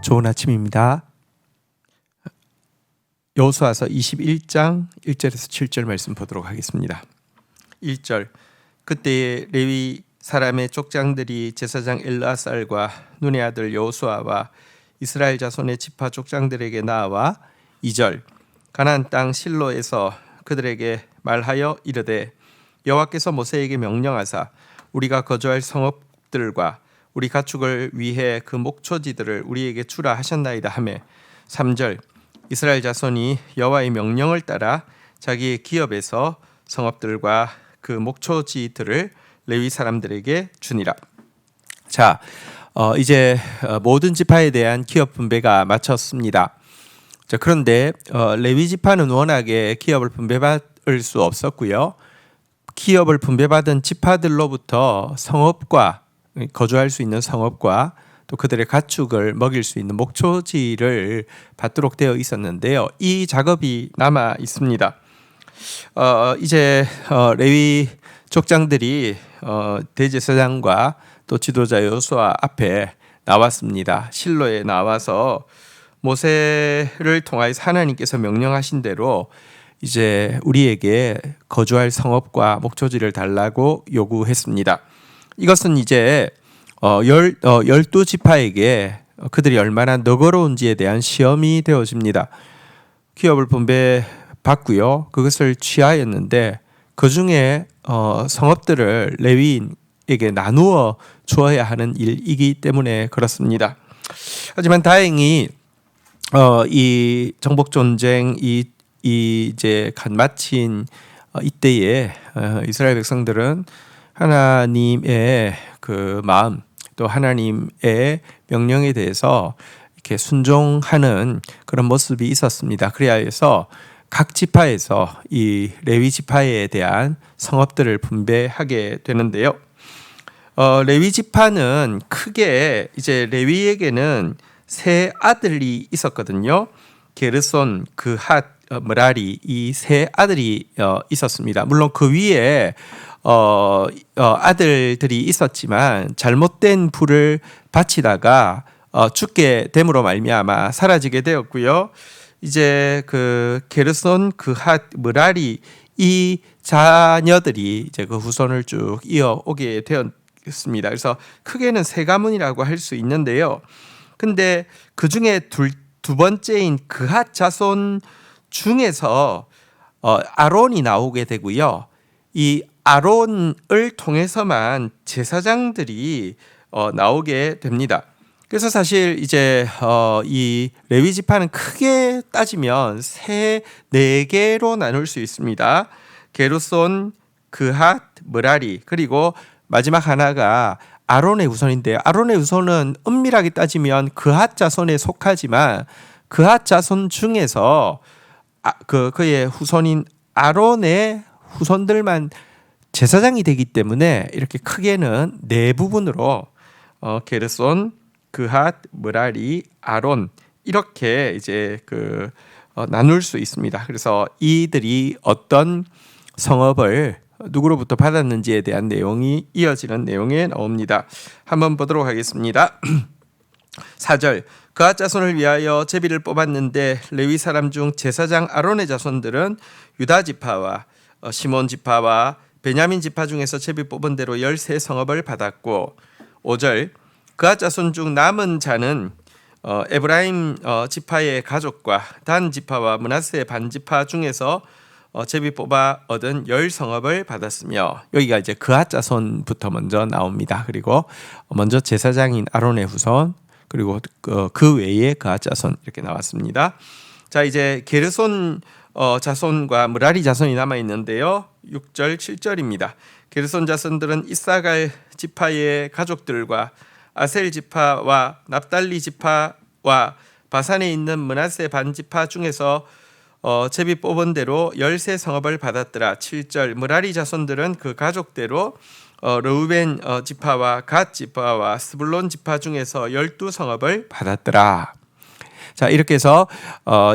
좋은 아침입니다. 여호수아서 21장 1절에서 7절 말씀 보도록 하겠습니다. 1절 그때에 레위 사람의 족장들이 제사장 엘르아살과 눈의 아들 여호수아와 이스라엘 자손의 지파 족장들에게 나와 2절 가나안 땅 실로에서 그들에게 말하여 이르되 여호와께서 모세에게 명령하사 우리가 거주할 성읍들과 우리 가축을 위해 그 목초지들을 우리에게 주라 하셨나이다 하매 3절 이스라엘 자손이 여호와의 명령을 따라 자기의 기업에서 성읍들과 그 목초지들을 레위 사람들에게 주니라. 자, 이제 모든 지파에 대한 기업 분배가 마쳤습니다. 자, 그런데 레위 지파는 워낙에 기업을 분배받을 수 없었고요. 기업을 분배받은 지파들로부터 성읍과 거주할 수 있는 성읍과 또 그들의 가축을 먹일 수 있는 목초지를 받도록 되어 있었는데요. 이 작업이 남아 있습니다. 이제 레위 족장들이 대제사장과 또 지도자 여호수아 앞에 나왔습니다. 실로에 나와서 모세를 통하여서 하나님께서 명령하신 대로 이제 우리에게 거주할 성읍과 목초지를 달라고 요구했습니다. 이것은 이제 12지파에게 그들이 얼마나 너그러운지에 대한 시험이 되어집니다. 기업을 분배받고요. 그것을 취하였는데 그 중에 성읍들을 레위인에게 나누어 주어야 하는 일이기 때문에 그렇습니다. 하지만 다행히 이 정복 전쟁 이 이제 간 마친 이때에 이스라엘 백성들은 하나님의 그 마음 또 하나님의 명령에 대해서 이렇게 순종하는 그런 모습이 있었습니다. 그래야 해서 각 지파에서 이 레위 지파에 대한 성읍들을 분배하게 되는데요. 레위 지파는 크게 이제 레위에게는 세 아들이 있었거든요. 게르손, 그핫, 므라리 이 세 아들이 있었습니다. 물론 그 위에 아들들이 있었지만 잘못된 불을 바치다가 죽게 됨으로 말미암아 사라지게 되었고요. 이제 그 게르손, 그핫, 므라리 이 자녀들이 이제 그 후손을 쭉 이어오게 되었습니다. 그래서 크게는 세 가문이라고 할 수 있는데요. 근데 그 중에 두 번째인 그핫 자손 중에서 아론이 나오게 되고요. 이 아론을 통해서만 제사장들이 나오게 됩니다. 그래서 사실 이제 이 레위 지파는 크게 따지면 네 개로 나눌 수 있습니다. 게르손, 그핫, 므라리 그리고 마지막 하나가 아론의 후손인데요. 아론의 후손은 엄밀하게 따지면 그핫 자손에 속하지만 그핫 자손 중에서 그의 후손인 아론의 후손들만 제사장이 되기 때문에 이렇게 크게는 네 부분으로 게르손, 그핫, 므라리, 아론 이렇게 이제 나눌 수 있습니다. 그래서 이들이 어떤 성읍을 누구로부터 받았는지에 대한 내용이 이어지는 내용에 나옵니다. 한번 보도록 하겠습니다. 4절 그핫 자손을 위하여 제비를 뽑았는데 레위 사람 중 제사장 아론의 자손들은 유다 지파와 시몬 지파와 베냐민 지파 중에서 제비 뽑은 대로 13성읍을 받았고 5절 그핫 자손 중 남은 자는 에브라임 지파의 가족과 단 지파와 므낫세 반 지파 중에서 제비 뽑아 얻은 10성읍을 받았으며 여기가 이제 그핫 자손부터 먼저 나옵니다. 그리고 먼저 제사장인 아론의 후손 그리고 그 외에 그핫 자손 이렇게 나왔습니다. 자 이제 게르손 자손과 므라리 자손이 남아 있는데요. 6절 7절입니다. 게르손 자손들은 이사갈 지파의 가족들과 아셀 지파와 납달리 지파와 바산에 있는 므낫세 반 지파 중에서 제비 뽑은 대로 13성읍을 받았더라. 7절 므라리 자손들은 그 가족대로 르우벤 지파와 갓 지파와 스불론 지파 중에서 12성읍을 받았더라. 자 이렇게 해서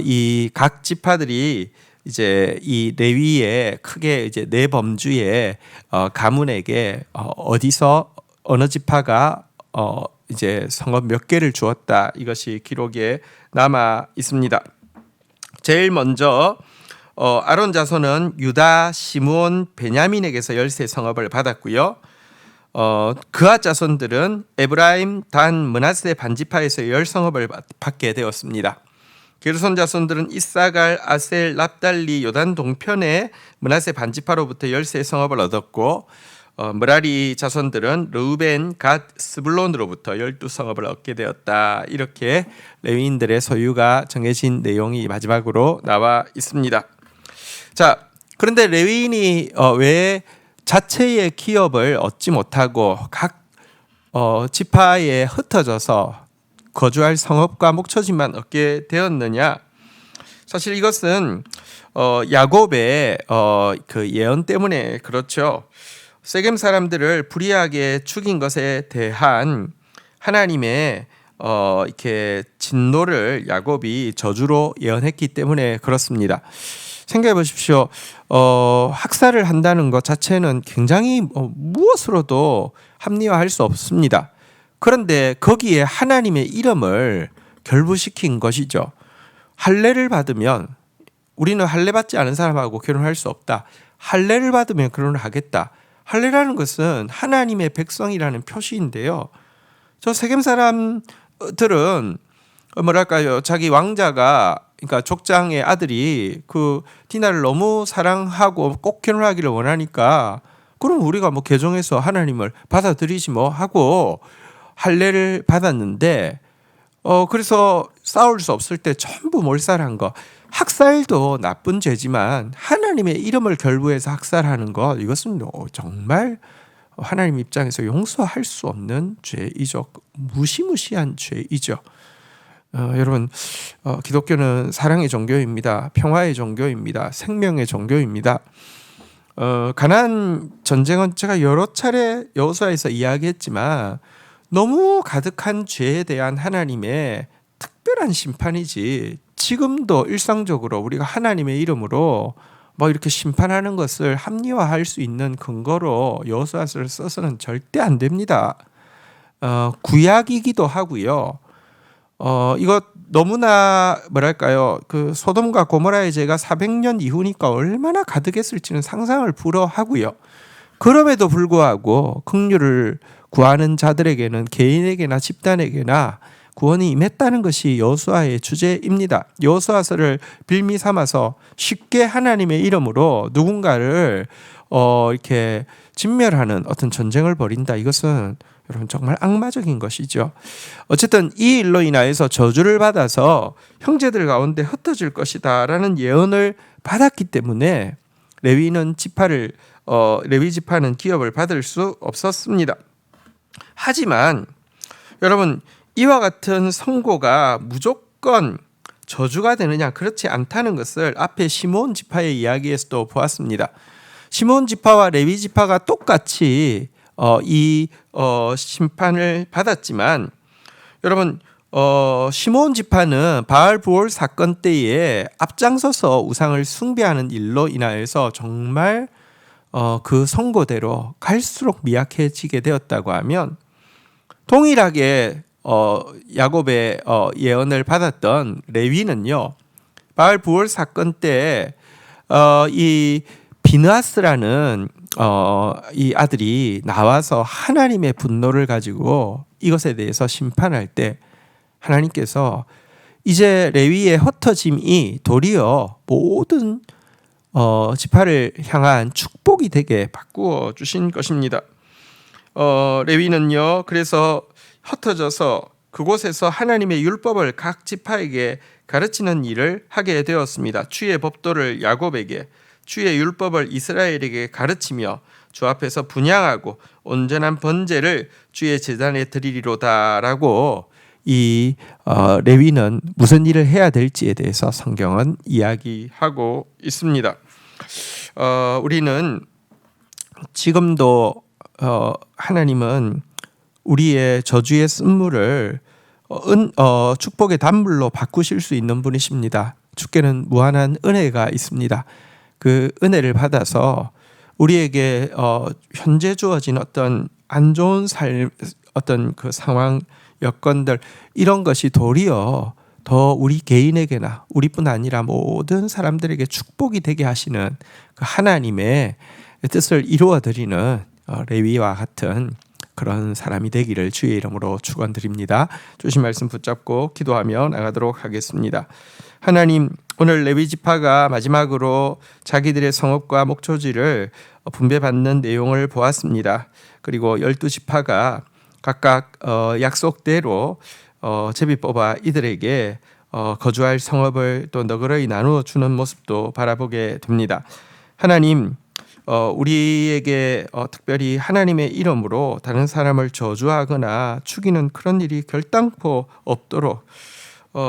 이 각 지파들이 이제 이 레위의 크게 이제 네 범주의 가문에게 어디서 어느 지파가 이제 성읍 몇 개를 주었다. 이것이 기록에 남아 있습니다. 제일 먼저 아론 자손은 유다, 시므온, 베냐민에게서 13성읍을 받았고요. 그앗 자손들은 에브라임, 단, 므낫세 반지파에서 10성읍을 받게 되었습니다. 게르손 자손들은 이사갈, 아셀, 납달리, 요단 동편의 므낫세 반지파로부터 13성읍을 얻었고, 므라리 자손들은 르우벤, 갓, 스불론으로부터 12성읍을 얻게 되었다. 이렇게 레위인들의 소유가 정해진 내용이 마지막으로 나와 있습니다. 자, 그런데 레위인이 왜 자체의 기업을 얻지 못하고 각 지파에 흩어져서 거주할 성읍과 목초지만 얻게 되었느냐? 사실 이것은 야곱의 그 예언 때문에 그렇죠. 세겜 사람들을 불의하게 죽인 것에 대한 하나님의 이렇게 진노를 야곱이 저주로 예언했기 때문에 그렇습니다. 생각해 보십시오. 학살을 한다는 것 자체는 굉장히 무엇으로도 합리화할 수 없습니다. 그런데 거기에 하나님의 이름을 결부시킨 것이죠. 할례를 받으면 우리는 할례 받지 않은 사람하고 결혼할 수 없다. 할례를 받으면 결혼을 하겠다. 할례라는 것은 하나님의 백성이라는 표시인데요. 저 세겜 사람들은 뭐랄까요? 자기 왕자가 그러니까 족장의 아들이 그 디나를 너무 사랑하고 꼭 결혼하기를 원하니까 그럼 우리가 뭐 개종해서 하나님을 받아들이지 뭐 하고 할례를 받았는데 그래서 싸울 수 없을 때 전부 몰살한 거. 학살도 나쁜 죄지만 하나님의 이름을 결부해서 학살하는 것 이것은 정말 하나님 입장에서 용서할 수 없는 죄이죠. 무시무시한 죄이죠. 여러분 기독교는 사랑의 종교입니다. 평화의 종교입니다. 생명의 종교입니다. 가나안 전쟁은 제가 여러 차례 여호수아에서 이야기했지만 너무 가득한 죄에 대한 하나님의 특별한 심판이지 지금도 일상적으로 우리가 하나님의 이름으로 뭐 이렇게 심판하는 것을 합리화할 수 있는 근거로 여호수아서를 써서는 절대 안 됩니다. 구약이기도 하고요. 이거 너무나 뭐랄까요? 그 소돔과 고모라의 죄가 400년 이후니까 얼마나 가득했을지는 상상을 불허하고요. 그럼에도 불구하고 긍휼을 구하는 자들에게는 개인에게나 집단에게나 구원이 임했다는 것이 여호수아의 주제입니다. 여호수아서를 빌미 삼아서 쉽게 하나님의 이름으로 누군가를 이렇게 진멸하는 어떤 전쟁을 벌인다. 이것은 여러분 정말 악마적인 것이죠. 어쨌든 이 일로 인하여서 저주를 받아서 형제들 가운데 흩어질 것이다라는 예언을 받았기 때문에 레위는 지파를 레위 지파는 기업을 받을 수 없었습니다. 하지만 여러분 이와 같은 선고가 무조건 저주가 되느냐 그렇지 않다는 것을 앞에 시므온 지파의 이야기에서도 보았습니다. 시므온 지파와 레위 지파가 똑같이 이 심판을 받았지만 여러분 시므온 지파는 바알 부올 사건 때에 앞장서서 우상을 숭배하는 일로 인하여서 정말 그 선고대로 갈수록 미약해지게 되었다고 하면 동일하게 야곱의 예언을 받았던 레위는요 바알 부올 사건 때 이 비느하스라는 이 아들이 나와서 하나님의 분노를 가지고 이것에 대해서 심판할 때 하나님께서 이제 레위의 흩어짐이 도리어 모든 지파를 향한 축복이 되게 바꾸어 주신 것입니다. 레위는요 그래서 흩어져서 그곳에서 하나님의 율법을 각 지파에게 가르치는 일을 하게 되었습니다. 주의 법도를 야곱에게 주의 율법을 이스라엘에게 가르치며 주 앞에서 분향하고 온전한 번제를 주의 제단에 드리리로다라고 이 레위는 무슨 일을 해야 될지에 대해서 성경은 이야기하고 있습니다. 우리는 지금도 하나님은 우리의 저주의 쓴물을 축복의 단물로 바꾸실 수 있는 분이십니다. 주께는 무한한 은혜가 있습니다. 그 은혜를 받아서 우리에게 현재 주어진 어떤 안 좋은 삶, 어떤 그 상황 여건들 이런 것이 도리어 더 우리 개인에게나 우리뿐 아니라 모든 사람들에게 축복이 되게 하시는 그 하나님의 뜻을 이루어 드리는 레위와 같은 그런 사람이 되기를 주의 이름으로 축원드립니다. 주신 말씀 붙잡고 기도하며 나가도록 하겠습니다. 하나님, 오늘 레위 지파가 마지막으로 자기들의 성읍과 목초지를 분배받는 내용을 보았습니다. 그리고 12지파가 각각 약속대로 제비 뽑아 이들에게 거주할 성읍을 또 너그러이 나누어 주는 모습도 바라보게 됩니다. 하나님, 우리에게 특별히 하나님의 이름으로 다른 사람을 저주하거나 죽이는 그런 일이 결단코 없도록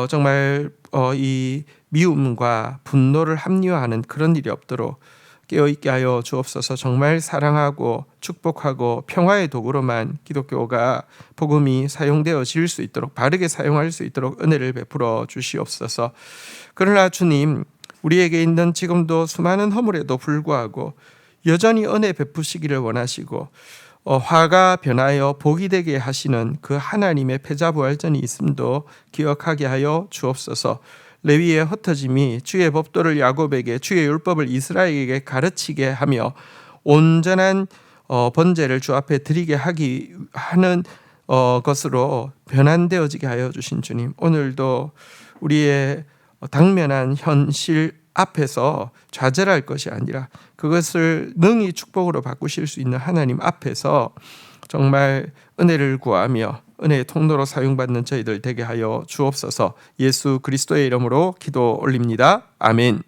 정말 이 미움과 분노를 합리화하는 그런 일이 없도록 깨어있게 하여 주옵소서. 정말 사랑하고 축복하고 평화의 도구로만 기독교가 복음이 사용되어질 수 있도록 바르게 사용할 수 있도록 은혜를 베풀어 주시옵소서. 그러나 주님, 우리에게 있는 지금도 수많은 허물에도 불구하고 여전히 은혜 베푸시기를 원하시고 화가 변하여 복이 되게 하시는 그 하나님의 패자부활전이 있음도 기억하게 하여 주옵소서. 레위의 흩어짐이 주의 법도를 야곱에게 주의 율법을 이스라엘에게 가르치게 하며 온전한 번제를 주 앞에 드리게 하는 것으로 변환되어지게 하여 주신 주님, 오늘도 우리의 당면한 현실 앞에서 좌절할 것이 아니라 그것을 능히 축복으로 바꾸실 수 있는 하나님 앞에서 정말 은혜를 구하며 은혜의 통로로 사용받는 저희들 되게 하여 주옵소서. 예수 그리스도의 이름으로 기도 올립니다. 아멘.